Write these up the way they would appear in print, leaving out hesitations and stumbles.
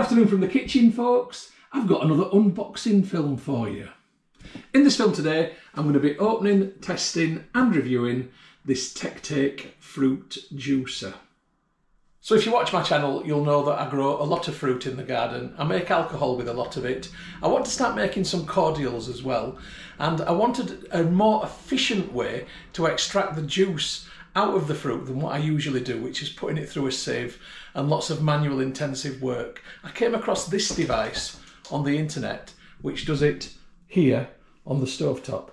afternoon from the kitchen, folks. I've got another unboxing film for you. In this film today, I'm going to be opening, testing and reviewing this Tectake Fruit Juicer. So if you watch my channel, you'll know that I grow a lot of fruit in the garden. I make alcohol with a lot of it. I want to start making some cordials as well. And I wanted a more efficient way to extract the juice out of the fruit than what I usually do, which is putting it through a sieve and lots of manual intensive work. I came across this device on the internet, which does it here on the stovetop.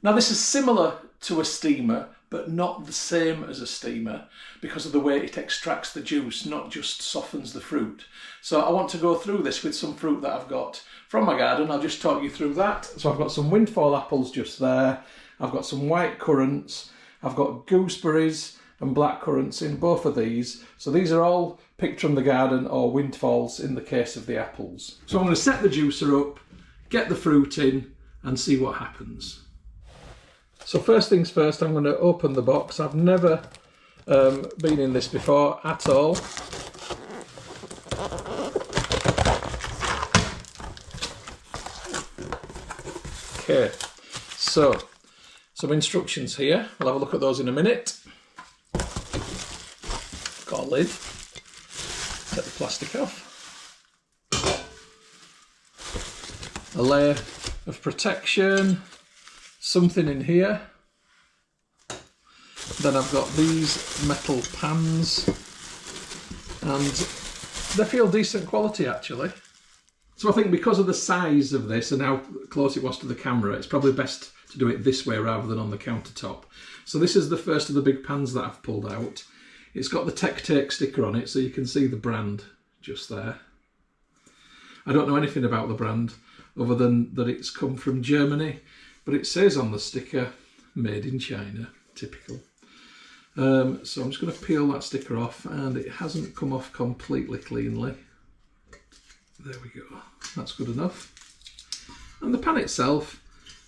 Now this is similar to a steamer, but not the same as a steamer because of the way it extracts the juice, not just softens the fruit. So I want to go through this with some fruit that I've got from my garden. I'll just talk you through that. So I've got some windfall apples just there. I've got some white currants. I've got gooseberries and black currants in both of these. So these are all picked from the garden or windfalls in the case of the apples. So I'm going to set the juicer up, get the fruit in and see what happens. So first things first, I'm going to open the box. I've never been in this before at all. Okay, so some instructions here. We'll have a look at those in a minute. Got a lid. Take the plastic off. A layer of protection. Something in here. Then I've got these metal pans. And they feel decent quality actually. So I think because of the size of this and how close it was to the camera, it's probably best to do it this way rather than on the countertop. So this is the first of the big pans that I've pulled out. It's got the Tectake sticker on it, so you can see the brand just there. I don't know anything about the brand other than that it's come from Germany, but it says on the sticker, made in China, typical. So I'm just going to peel that sticker off, and it hasn't come off completely cleanly. There we go, that's good enough. And the pan itself,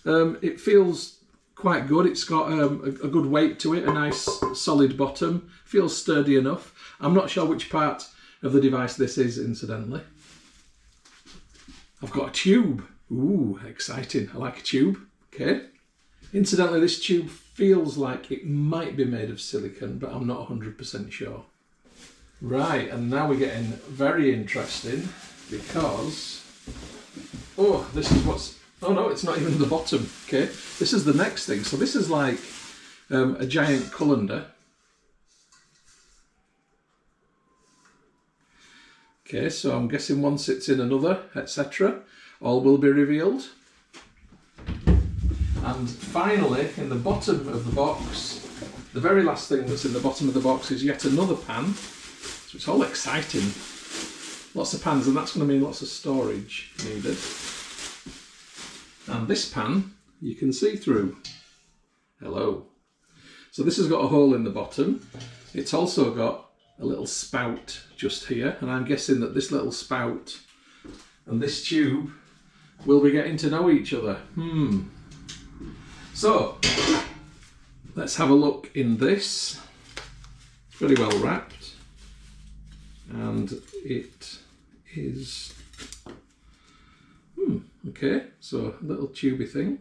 it feels quite good. It's got a good weight to it, a nice solid bottom, feels sturdy enough. I'm not sure which part of the device this is, incidentally. I've got a tube. Ooh, exciting. I like a tube. Okay. Incidentally, this tube feels like it might be made of silicone, but I'm not 100% sure. Right, and now we're getting very interesting because, oh, this is what's, oh no, it's not even the bottom. Okay, this is the next thing. So this is like a giant colander. Okay, so I'm guessing one sits in another, etc. All will be revealed. And finally, in the bottom of the box, the very last thing that's in the bottom of the box is yet another pan. So it's all exciting. Lots of pans, and that's going to mean lots of storage needed. And this pan, you can see through. Hello. So this has got a hole in the bottom. It's also got a little spout just here, and I'm guessing that this little spout and this tube will be getting to know each other. So let's have a look in this. It's very well wrapped, and it is okay, so a little tubey thing,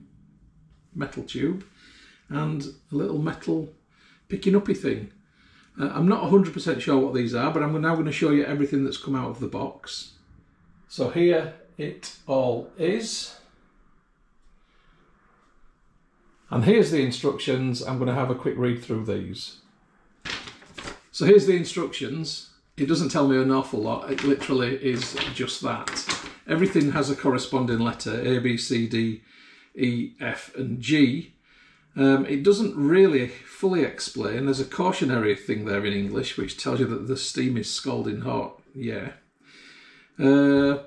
metal tube, and a little metal picking uppy thing. I'm not 100% sure what these are, but I'm now going to show you everything that's come out of the box. So here it all is. And here's the instructions. I'm going to have a quick read through these. So here's the instructions. It doesn't tell me an awful lot. It literally is just that. Everything has a corresponding letter, A, B, C, D, E, F and G. It doesn't really fully explain. There's a cautionary thing there in English which tells you that the steam is scalding hot. Yeah.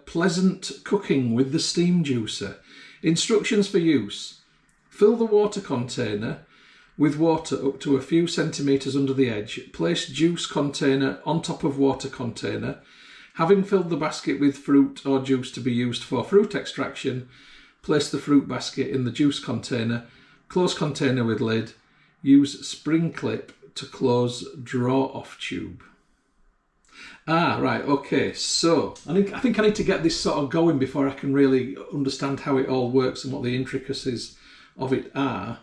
Pleasant cooking with the steam juicer. Instructions for use. Fill the water container with water up to a few centimetres under the edge. Place juice container on top of water container. Having filled the basket with fruit or juice to be used for fruit extraction, place the fruit basket in the juice container. Close container with lid. Use spring clip to close draw off tube. Right, okay, so I think I need to get this sort of going before I can really understand how it all works and what the intricacies of it are.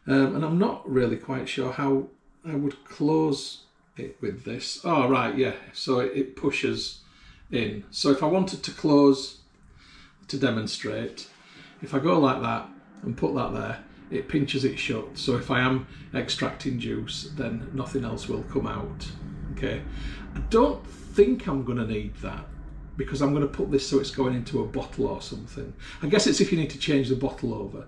And I'm not really quite sure how I would close it with this. Oh, right, yeah, so it pushes in. So if I wanted to close to demonstrate, if I go like that and put that there, it pinches it shut. So if I am extracting juice, then nothing else will come out. Okay, I don't think I'm going to need that because I'm going to put this so it's going into a bottle or something. I guess it's if you need to change the bottle over,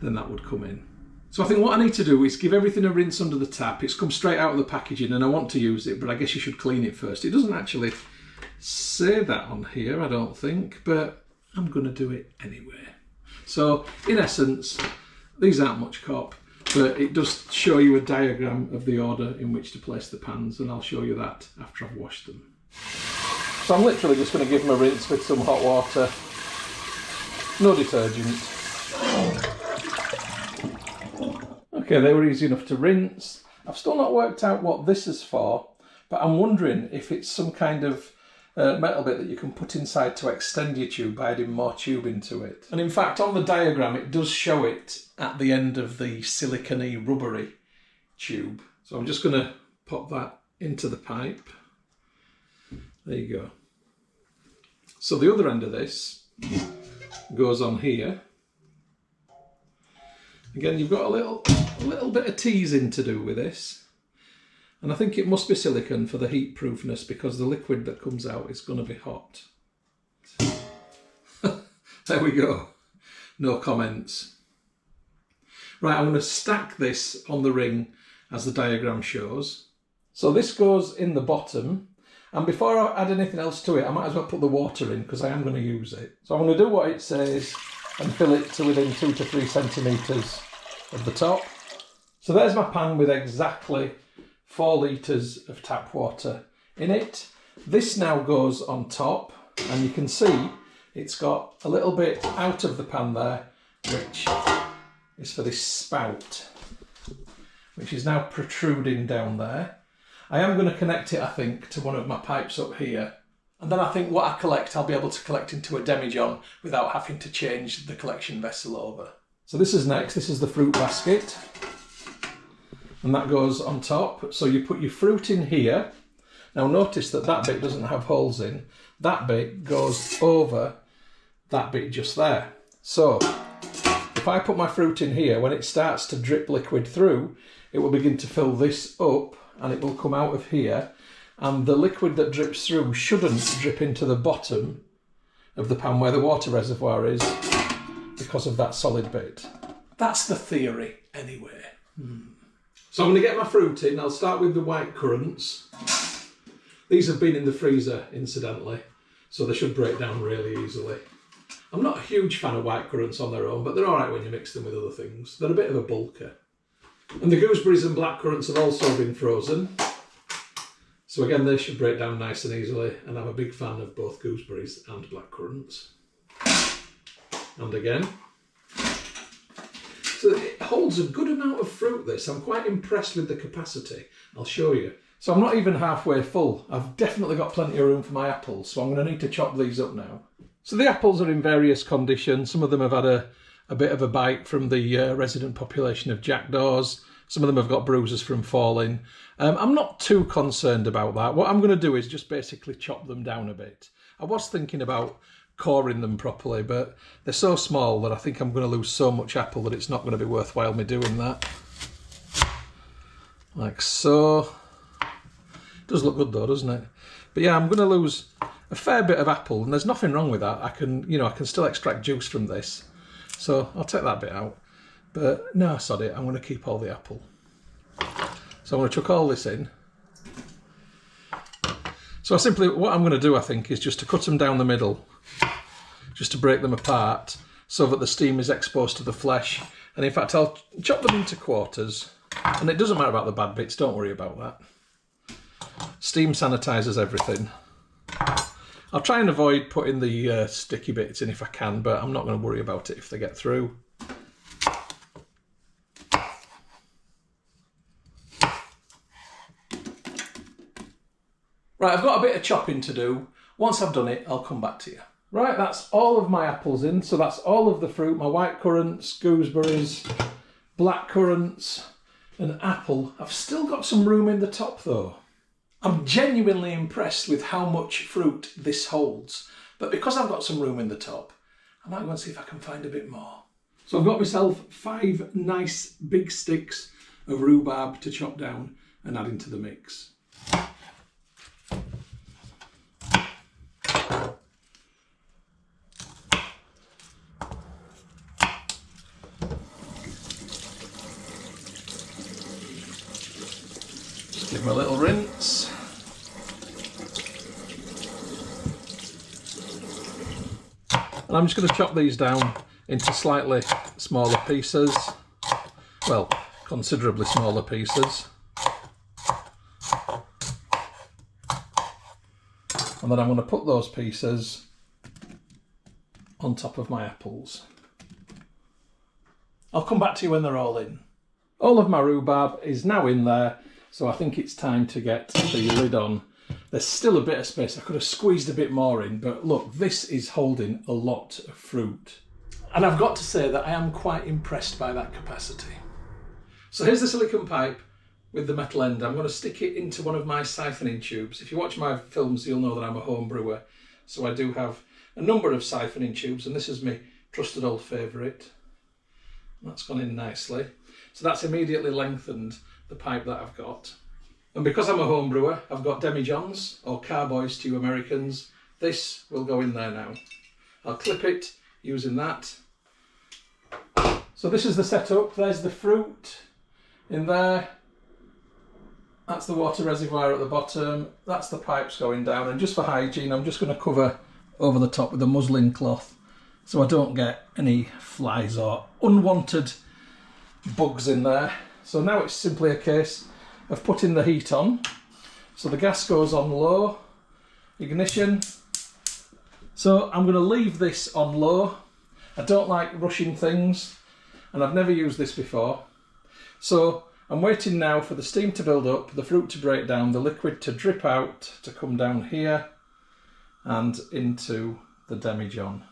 then that would come in. So I think what I need to do is give everything a rinse under the tap. It's come straight out of the packaging and I want to use it, but I guess you should clean it first. It doesn't actually say that on here, I don't think, but I'm going to do it anyway. So in essence, these aren't much cop, but it does show you a diagram of the order in which to place the pans, and I'll show you that after I've washed them. So I'm literally just going to give them a rinse with some hot water. No detergent. Okay, they were easy enough to rinse. I've still not worked out what this is for, but I'm wondering if it's some kind of metal bit that you can put inside to extend your tube by adding more tube into it. And in fact, on the diagram, it does show it at the end of the silicone-y, rubbery tube. So I'm just going to pop that into the pipe. There you go. So the other end of this goes on here. Again, you've got a little bit of teasing to do with this. And I think it must be silicone for the heat proofness because the liquid that comes out is going to be hot. There we go. No comments. Right, I'm going to stack this on the ring as the diagram shows. So this goes in the bottom. And before I add anything else to it, I might as well put the water in because I am going to use it. So I'm going to do what it says and fill it to within 2 to 3 centimetres of the top. So there's my pan with exactly 4 litres of tap water in it. This now goes on top, and you can see it's got a little bit out of the pan there, which is for this spout, which is now protruding down there. I am going to connect it, I think, to one of my pipes up here. And then I think what I collect, I'll be able to collect into a demijohn without having to change the collection vessel over. So this is next. This is the fruit basket. And that goes on top. So you put your fruit in here. Now notice that that bit doesn't have holes in. That bit goes over that bit just there. So if I put my fruit in here, when it starts to drip liquid through, it will begin to fill this up and it will come out of here. And the liquid that drips through shouldn't drip into the bottom of the pan where the water reservoir is because of that solid bit. That's the theory anyway. So I'm going to get my fruit in. I'll start with the white currants. These have been in the freezer, incidentally, so they should break down really easily. I'm not a huge fan of white currants on their own, but they're all right when you mix them with other things. They're a bit of a bulker. And the gooseberries and black currants have also been frozen. So again, they should break down nice and easily, and I'm a big fan of both gooseberries and black currants. And again. So it holds a good amount of fruit, this. I'm quite impressed with the capacity. I'll show you. So I'm not even halfway full. I've definitely got plenty of room for my apples, so I'm going to need to chop these up now. So the apples are in various condition. Some of them have had a bit of a bite from the resident population of jackdaws. Some of them have got bruises from falling. I'm not too concerned about that. What I'm going to do is just basically chop them down a bit. I was thinking about coring them properly, but they're so small that I think I'm going to lose so much apple that it's not going to be worthwhile me doing that. Like so. It does look good though, doesn't it? But yeah, I'm going to lose a fair bit of apple, and there's nothing wrong with that. I can still extract juice from this. So I'll take that bit out. But no, sod it, I'm going to keep all the apple. So I'm going to chuck all this in. So what I'm going to do, I think, is just to cut them down the middle, just to break them apart, so that the steam is exposed to the flesh. And in fact, I'll chop them into quarters, and it doesn't matter about the bad bits, don't worry about that. Steam sanitizes everything. I'll try and avoid putting the sticky bits in if I can, but I'm not going to worry about it if they get through. Right, I've got a bit of chopping to do. Once I've done it, I'll come back to you. Right, that's all of my apples in. So that's all of the fruit, my white currants, gooseberries, black currants, and apple. I've still got some room in the top though. I'm genuinely impressed with how much fruit this holds. But because I've got some room in the top, I might go and see if I can find a bit more. So I've got myself 5 nice big sticks of rhubarb to chop down and add into the mix. Just give them a little rinse. And I'm just going to chop these down into slightly smaller pieces. Well, considerably smaller pieces. And then I'm going to put those pieces on top of my apples. I'll come back to you when they're all in. All of my rhubarb is now in there, so I think it's time to get the lid on. There's still a bit of space. I could have squeezed a bit more in, but look, this is holding a lot of fruit. And I've got to say that I am quite impressed by that capacity. So here's the silicone pipe with the metal end. I'm going to stick it into one of my siphoning tubes. If you watch my films, you'll know that I'm a home brewer. So I do have a number of siphoning tubes, and this is my trusted old favourite. That's gone in nicely. So that's immediately lengthened the pipe that I've got. And because I'm a home brewer, I've got demijohns, or carboys to you Americans. This will go in there now. I'll clip it using that. So this is the setup. There's the fruit in there. That's the water reservoir at the bottom. That's the pipes going down. And just for hygiene, I'm just going to cover over the top with a muslin cloth so I don't get any flies or unwanted bugs in there. So now it's simply a case of putting the heat on. So the gas goes on low, ignition. So I'm going to leave this on low. I don't like rushing things, and I've never used this before. So I'm waiting now for the steam to build up, the fruit to break down, the liquid to drip out, to come down here and into the demijohn.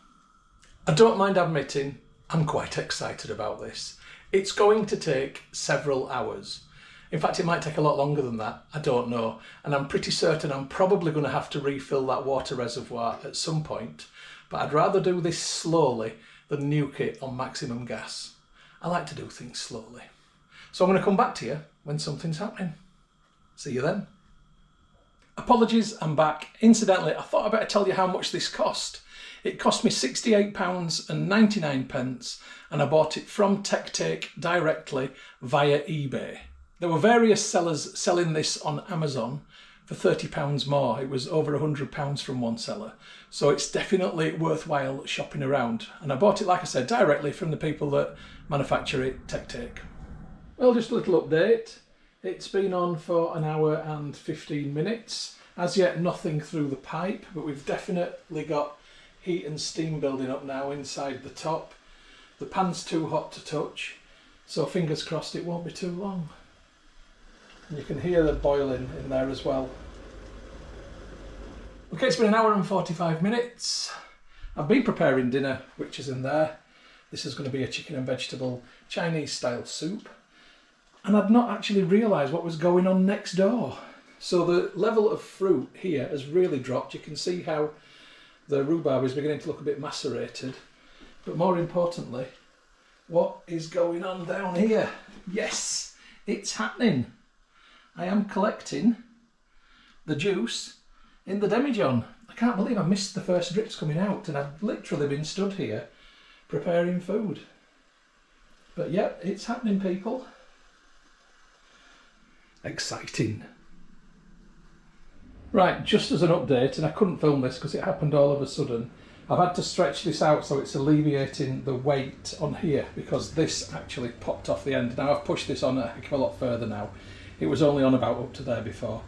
I don't mind admitting I'm quite excited about this. It's going to take several hours. In fact, it might take a lot longer than that, I don't know. And I'm pretty certain I'm probably going to have to refill that water reservoir at some point. But I'd rather do this slowly than nuke it on maximum gas. I like to do things slowly. So I'm going to come back to you when something's happening. See you then. Apologies, I'm back. Incidentally, I thought I'd better tell you how much this cost. It cost me £68.99 and I bought it from Tectake directly via eBay. There were various sellers selling this on Amazon for £30 more. It was over £100 from one seller. So it's definitely worthwhile shopping around. And I bought it, like I said, directly from the people that manufacture it, Tectake. Well, just a little update. It's been on for an hour and 15 minutes. As yet, nothing through the pipe, but we've definitely got heat and steam building up now inside the top. The pan's too hot to touch, so fingers crossed it won't be too long. And you can hear the boiling in there as well. Okay, it's been an hour and 45 minutes. I've been preparing dinner, which is in there. This is going to be a chicken and vegetable Chinese style soup. And I'd not actually realised what was going on next door. So the level of fruit here has really dropped. You can see how the rhubarb is beginning to look a bit macerated. But more importantly, what is going on down here? Yes, it's happening. I am collecting the juice in the demijohn. I can't believe I missed the first drips coming out, and I've literally been stood here preparing food. But yep, it's happening, people. Exciting. Right, just as an update, and I couldn't film this because it happened all of a sudden, I've had to stretch this out so it's alleviating the weight on here because this actually popped off the end. Now I've pushed this on a heck of a lot further now. It was only on about up to there before.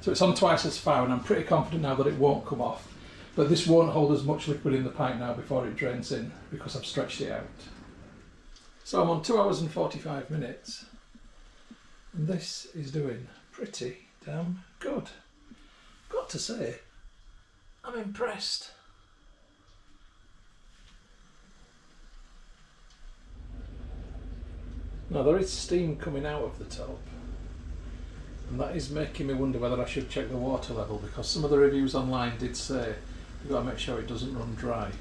So it's on twice as far, and I'm pretty confident now that it won't come off. But this won't hold as much liquid in the pipe now before it drains in because I've stretched it out. So I'm on 2 hours and 45 minutes. And this is doing pretty damn good. got to say, I'm impressed. Now there is steam coming out of the top, and that is making me wonder whether I should check the water level, because some of the reviews online did say you've got to make sure it doesn't run dry.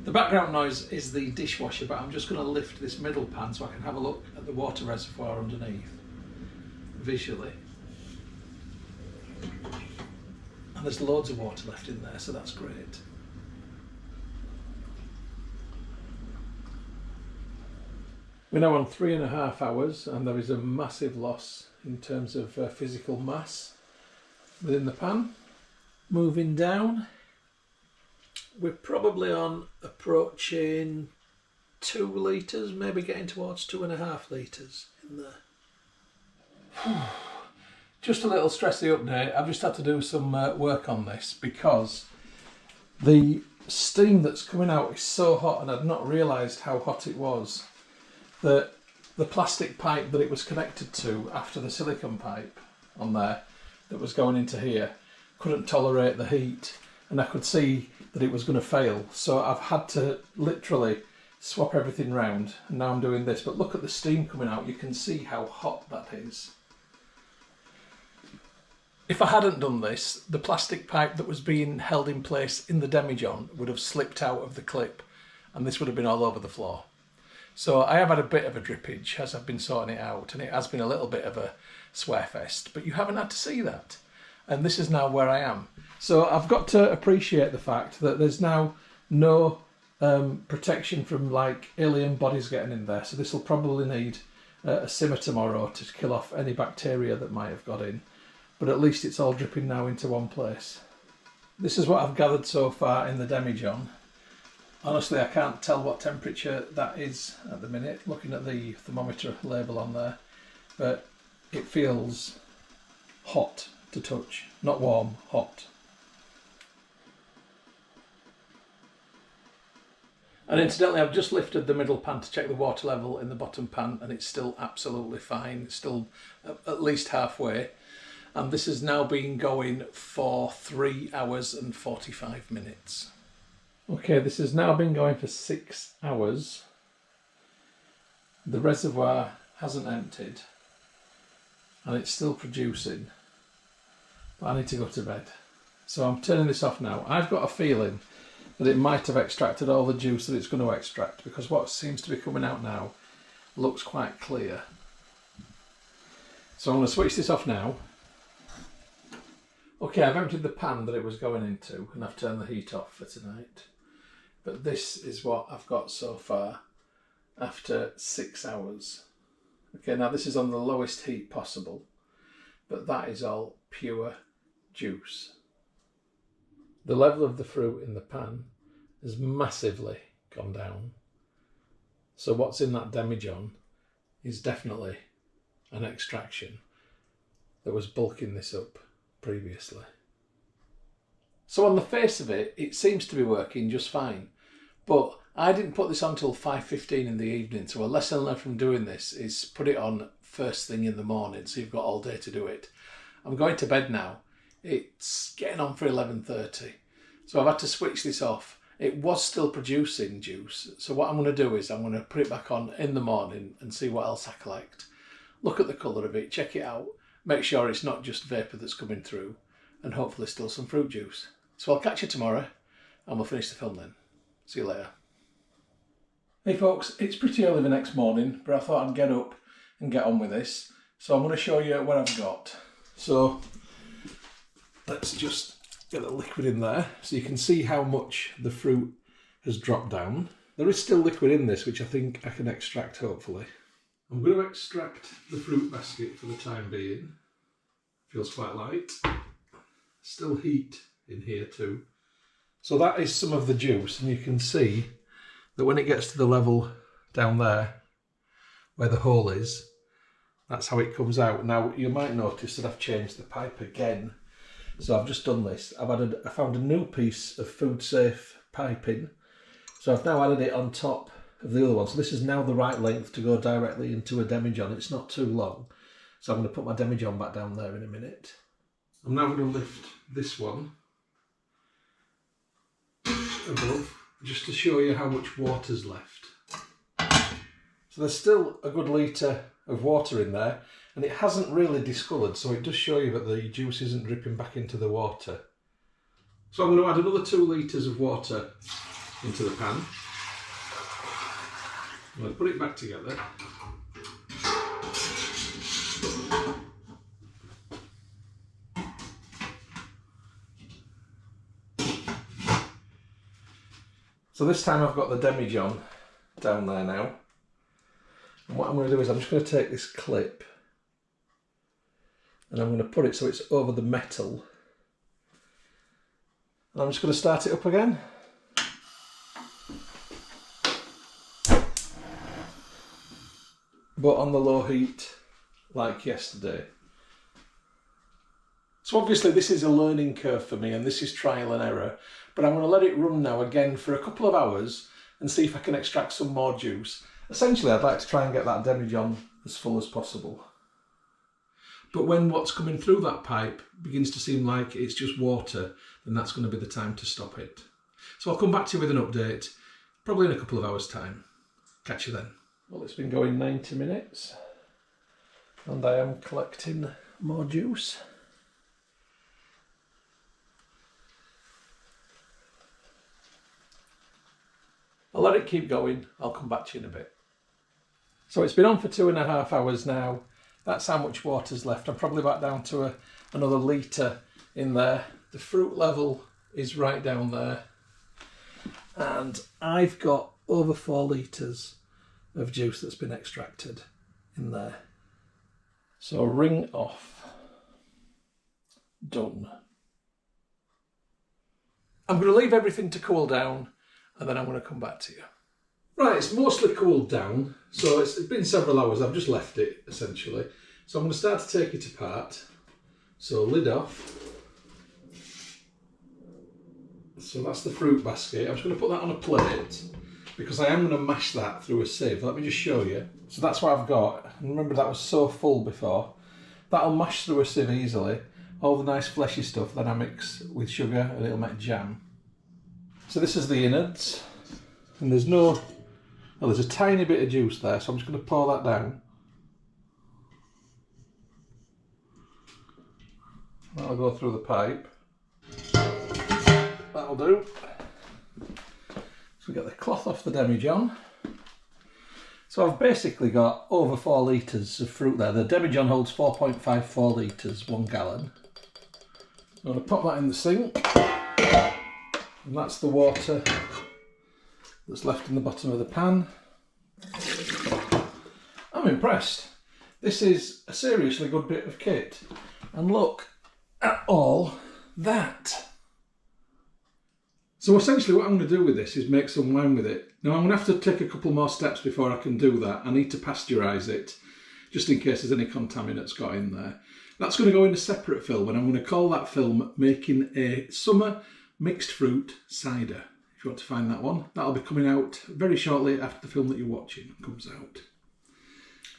The background noise is the dishwasher, but I'm just going to lift this middle pan so I can have a look at the water reservoir underneath visually. And there's loads of water left in there, so that's great. We're now on 3.5 hours, and there is a massive loss in terms of physical mass within the pan. Moving down, we're probably on approaching 2 litres, maybe getting towards 2.5 litres in there. Just a little stressy update. I've just had to do some work on this because the steam that's coming out is so hot, and I'd not realised how hot it was. The plastic pipe that it was connected to after the silicone pipe on there that was going into here couldn't tolerate the heat, and I could see that it was going to fail. So I've had to literally swap everything round, and now I'm doing this. But look at the steam coming out. You can see how hot that is. If I hadn't done this, the plastic pipe that was being held in place in the demijohn would have slipped out of the clip, and this would have been all over the floor. So I have had a bit of a drippage as I've been sorting it out, and it has been a little bit of a swear fest, but you haven't had to see that. And this is now where I am. So I've got to appreciate the fact that there's now no protection from like alien bodies getting in there. So this will probably need a simmer tomorrow to kill off any bacteria that might have got in. But at least it's all dripping now into one place. This is what I've gathered so far in the demijohn. Honestly, I can't tell what temperature that is at the minute, looking at the thermometer label on there, but it feels hot to touch, not warm, hot. And incidentally, I've just lifted the middle pan to check the water level in the bottom pan, and it's still absolutely fine. It's still at least halfway. And this has now been going for 3 hours and 45 minutes. Okay, this has now been going for 6 hours. The reservoir hasn't emptied, and it's still producing, but I need to go to bed. So I'm turning this off now. I've got a feeling that it might have extracted all the juice that it's going to extract, because what seems to be coming out now looks quite clear. So I'm going to switch this off now. Okay, I've emptied the pan that it was going into, and I've turned the heat off for tonight. But this is what I've got so far after 6 hours. Okay, now this is on the lowest heat possible, but that is all pure juice. The level of the fruit in the pan has massively gone down. So what's in that demijohn is definitely an extraction that was bulking this up previously. So on the face of it, it seems to be working just fine. But I didn't put this on till 5:15 in the evening, so a lesson learned from doing this is put it on first thing in the morning, so you've got all day to do it. I'm going to bed now. It's getting on for 11:30, so I've had to switch this off. It was still producing juice, so what I'm going to do is I'm going to put it back on in the morning and see what else I collect. Look at the colour of it, check it out, make sure it's not just vapour that's coming through, and hopefully still some fruit juice. So I'll catch you tomorrow, and we'll finish the film then. See you later. Hey folks, it's pretty early the next morning, but I thought I'd get up and get on with this. So I'm going to show you what I've got. So let's just get the liquid in there so you can see how much the fruit has dropped down. There is still liquid in this, which I think I can extract hopefully. I'm going to extract the fruit basket for the time being. Feels quite light. Still heat in here too. So that is some of the juice, and you can see that when it gets to the level down there where the hole is, that's how it comes out. Now you might notice that I've changed the pipe again. So I've just done this. I found a new piece of food safe piping. So I've now added it on top of the other one. So this is now the right length to go directly into a demijohn. It's not too long. So I'm going to put my demijohn back down there in a minute. I'm now going to lift this one above, just to show you how much water's left. So there's still a good litre of water in there, and it hasn't really discoloured, so it does show you that the juice isn't dripping back into the water. So I'm going to add another 2 litres of water into the pan. I'm going to put it back together. So this time I've got the demijohn down there now. And what I'm going to do is I'm just going to take this clip and I'm going to put it so it's over the metal. And I'm just going to start it up again. But on the low heat, like yesterday. So obviously this is a learning curve for me and this is trial and error, but I'm going to let it run now again for a couple of hours and see if I can extract some more juice. Essentially I'd like to try and get that demijohn as full as possible. But when what's coming through that pipe begins to seem like it's just water, then that's going to be the time to stop it. So I'll come back to you with an update, probably in a couple of hours' time. Catch you then. Well, it's been going 90 minutes and I am collecting more juice. I'll let it keep going, I'll come back to you in a bit. So it's been on for 2.5 hours now. That's how much water's left. I'm probably back down to another litre in there. The fruit level is right down there. And I've got over 4 litres of juice that's been extracted in there. So ring off. Done. I'm going to leave everything to cool down and then I'm going to come back to you. Right, it's mostly cooled down, so it's been several hours. I've just left it, essentially. So I'm going to start to take it apart. So lid off. So that's the fruit basket. I'm just going to put that on a plate because I am going to mash that through a sieve. Let me just show you. So that's what I've got. Remember that was so full before. That'll mash through a sieve easily. All the nice fleshy stuff that I mix with sugar and it'll make jam. So this is the innards. And there's no... Well, there's a tiny bit of juice there, so I'm just going to pour that down. That'll go through the pipe. That'll do. So we get the cloth off the demijohn. So I've basically got over 4 litres of fruit there. The demijohn holds 4.54 litres, 1 gallon. I'm going to pop that in the sink. And that's the water that's left in the bottom of the pan. I'm impressed. This is a seriously good bit of kit. And look at all that. So essentially what I'm going to do with this is make some wine with it. Now I'm going to have to take a couple more steps before I can do that. I need to pasteurise it, just in case there's any contaminants got in there. That's going to go in a separate film, and I'm going to call that film Making a Summer Mixed Fruit Cider. If you want to find that one, that'll be coming out very shortly after the film that you're watching comes out.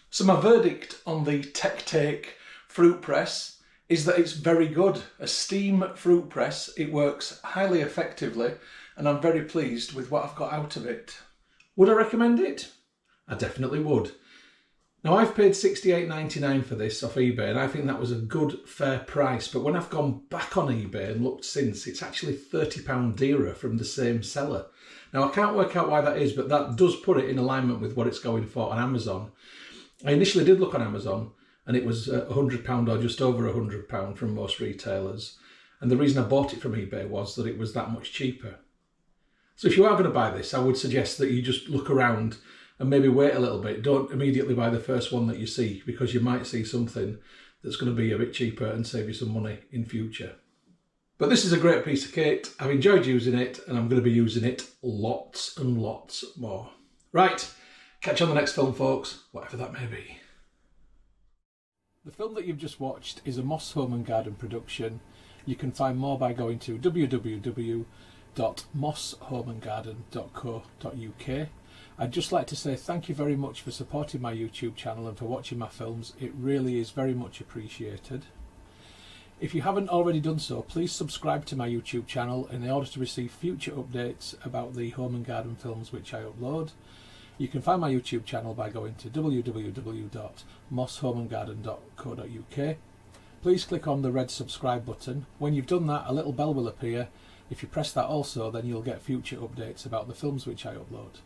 So my verdict on the Tectake Fruit Press is that it's very good. A steam fruit press, it works highly effectively and I'm very pleased with what I've got out of it. Would I recommend it? I definitely would. Now I've paid $68.99 for this off eBay and I think that was a good fair price, but when I've gone back on eBay and looked since, it's actually £30 dearer from the same seller. Now I can't work out why that is, but that does put it in alignment with what it's going for on Amazon. I initially did look on Amazon and it was £100 or just over £100 from most retailers. And the reason I bought it from eBay was that it was that much cheaper. So if you are going to buy this, I would suggest that you just look around and maybe wait a little bit. Don't immediately buy the first one that you see, because you might see something that's going to be a bit cheaper and save you some money in future. But this is a great piece of kit. I've enjoyed using it and I'm going to be using it lots and lots more. Right, catch you on the next film, folks, whatever that may be. The film that you've just watched is a Moss Home and Garden production. You can find more by going to www.mosshomeandgarden.co.uk. I'd just like to say thank you very much for supporting my YouTube channel and for watching my films. It really is very much appreciated. If you haven't already done so, please subscribe to my YouTube channel in order to receive future updates about the home and garden films which I upload. You can find my YouTube channel by going to www.mosshomeandgarden.co.uk. Please click on the red subscribe button. When you've done that, a little bell will appear. If you press that also, then you'll get future updates about the films which I upload.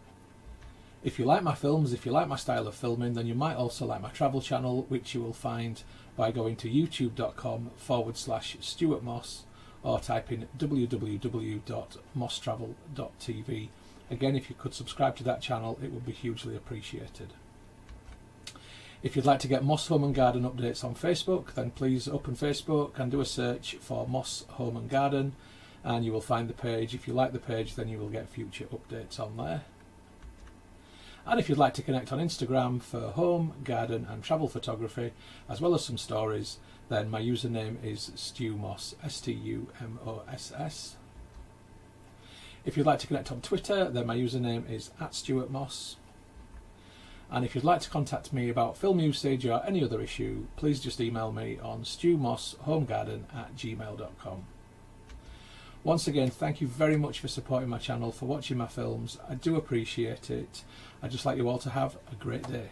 If you like my films, if you like my style of filming, then you might also like my travel channel, which you will find by going to youtube.com/Stuart Moss or type in www.mosstravel.tv. Again, if you could subscribe to that channel, it would be hugely appreciated. If you'd like to get Moss Home and Garden updates on Facebook, then please open Facebook and do a search for Moss Home and Garden, and you will find the page. If you like the page, then you will get future updates on there. And if you'd like to connect on Instagram for home, garden and travel photography, as well as some stories, then my username is StuMoss, STUMOSS. If you'd like to connect on Twitter, then my username is @StuartMoss. And if you'd like to contact me about film usage or any other issue, please just email me on stewmosshomegarden@gmail.com. Once again, thank you very much for supporting my channel, for watching my films. I do appreciate it. I'd just like you all to have a great day.